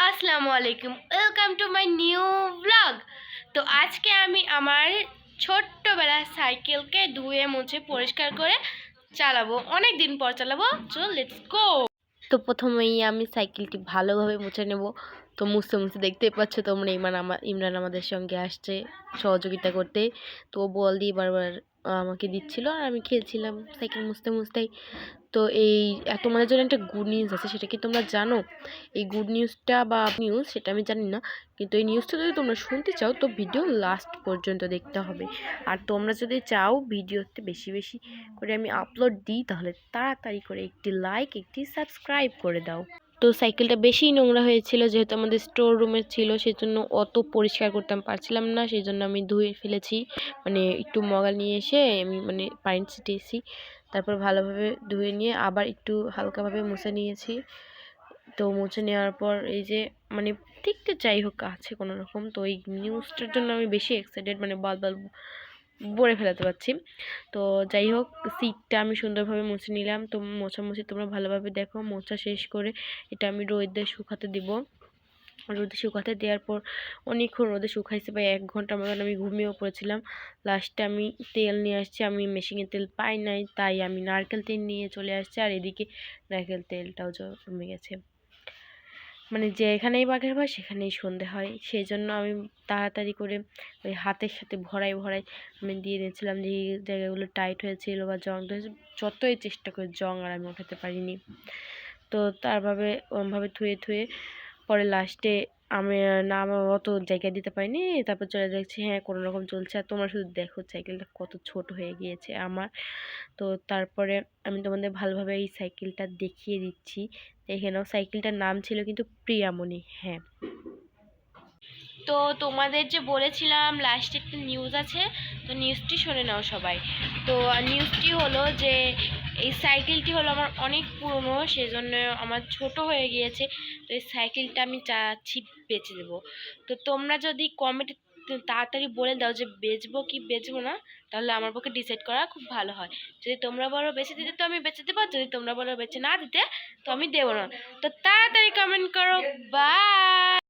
আসসালামু আলাইকুম, welcome to my new blog. তো আজকে আমি আমার ছোট্টবেলার সাইকেলকে ধুয়ে মুছে পরিষ্কার করে চালাবো, অনেক দিন পর চালাবো। চো লেটস গো। তো প্রথমেই আমি সাইকেলটি ভালোভাবে মুছে নেব। তো মুছতে মুছতে দেখতেই পাচ্ছ তোমরা, ইমরান আমাদের সঙ্গে আসছে সহযোগিতা করতে। তো ও বল দিয়ে বারবার আমাকে দিচ্ছিল আর আমি খেলছিলাম সাইকেল মুছতে মুছতেই। তো এই তোমাদের জন্য একটা গুড নিউজ আছে, সেটা কি তোমরা জানো? এই গুড নিউজটা বা নিউজ সেটা আমি জানি না, কিন্তু এই নিউজটা যদি তোমরা শুনতে চাও তো ভিডিও লাস্ট পর্যন্ত দেখতে হবে। আর তোমরা যদি চাও ভিডিওতে বেশি বেশি করে আমি আপলোড দিই, তাহলে তাড়াতাড়ি করে একটি লাইক একটি সাবস্ক্রাইব করে দাও। তো সাইকেলটা বেশি নোংরা হয়েছিল, যেহেতু আমাদের স্টোর রুমে ছিল, সেই জন্য অত পরিষ্কার করতে পারছিলাম না, সেই জন্য আমি ধুয়ে ফেলেছি। মানে একটু মগা নিয়ে এসে আমি পানি ছিটিয়েছি, তারপর ভালোভাবে ধুয়ে নিয়ে আবার একটু হালকাভাবে মুছে নিয়েছি। তো মুছে নেওয়ার পর এই যে দেখতে যাই হোক আছে কোনো রকম। তো এই নিউজটার জন্য আমি বেশি এক্সাইটেড, বাল বলে ফেলাতে পারছি। তো যাই হোক, সিটটা আমি সুন্দরভাবে মুছে নিলাম। তো মোছামুছি তোমরা ভালোভাবে দেখো। মোছা শেষ করে এটা আমি রোদে শুকাতে দিব। রোদে শুকাতে দেওয়ার পর অনেকক্ষণ রোদে শুকাইছে, প্রায় 1 ঘন্টার মতন আমি ঘুমিয়েও পড়েছিলাম। লাস্টে আমি তেল নিয়ে আসছি, আমি মেশিনের তেল পাই নাই, তাই আমি নারকেল তেল নিয়ে চলে আসছি। আর এদিকে নারকেল তেলটাও জমে গেছে। যেখানেই বাঘের ভয় সেখানেই সন্ধে হয়, সেই জন্য আমি তাড়াতাড়ি করে ওই হাতের সাথে ভরাই ভরাই আমি দিয়ে দিয়েছিলাম। যে জায়গাগুলো টাইট হয়েছিল বা জং ধরেছে, যতই চেষ্টা করে জং আর আমি ওঠাতে পারিনি। তো ওরমভাবে ধুয়ে ধুয়ে পরে লাস্টে আমি আমার অত জায়গা দিতে পারিনি, তারপর চলে যাচ্ছি। হ্যাঁ, কোনো রকম চলছে। আর তোমরা শুধু দেখো সাইকেলটা কত ছোট হয়ে গিয়েছে আমার। তো তারপরে আমি তোমাদের ভালোভাবে এই সাইকেলটা দেখিয়ে দিচ্ছি। দেখে নাও, সাইকেলটার নাম ছিল কিন্তু প্রিয়ামণি। হ্যাঁ, তো তোমাদের যে বলেছিলাম লাস্টে একটা নিউজ আছে, তো নিউজটি শুনে নাও সবাই। তো নিউজটি হলো যে এই সাইকেলটি হলো আমার অনেক পুরনো, সেজন্য আমার ছোট হয়ে গিয়েছে। তো এই সাইকেলটা আমি চাচ্ছি বেচে দেবো। তো তোমরা যদি কমেন্টে তাড়াতাড়ি বলে দাও যে বেচবো কি বেচবো না, তাহলে আমার পক্ষে ডিসাইড করা খুব ভালো হয়। যদি তোমরা বলো বেচে দিতে তো আমি বেচে দেবো, যদি তোমরা বলো বেচে না দিতে তো আমি দেবো না। তো তাড়াতাড়ি কমেন্ট করো। বাই।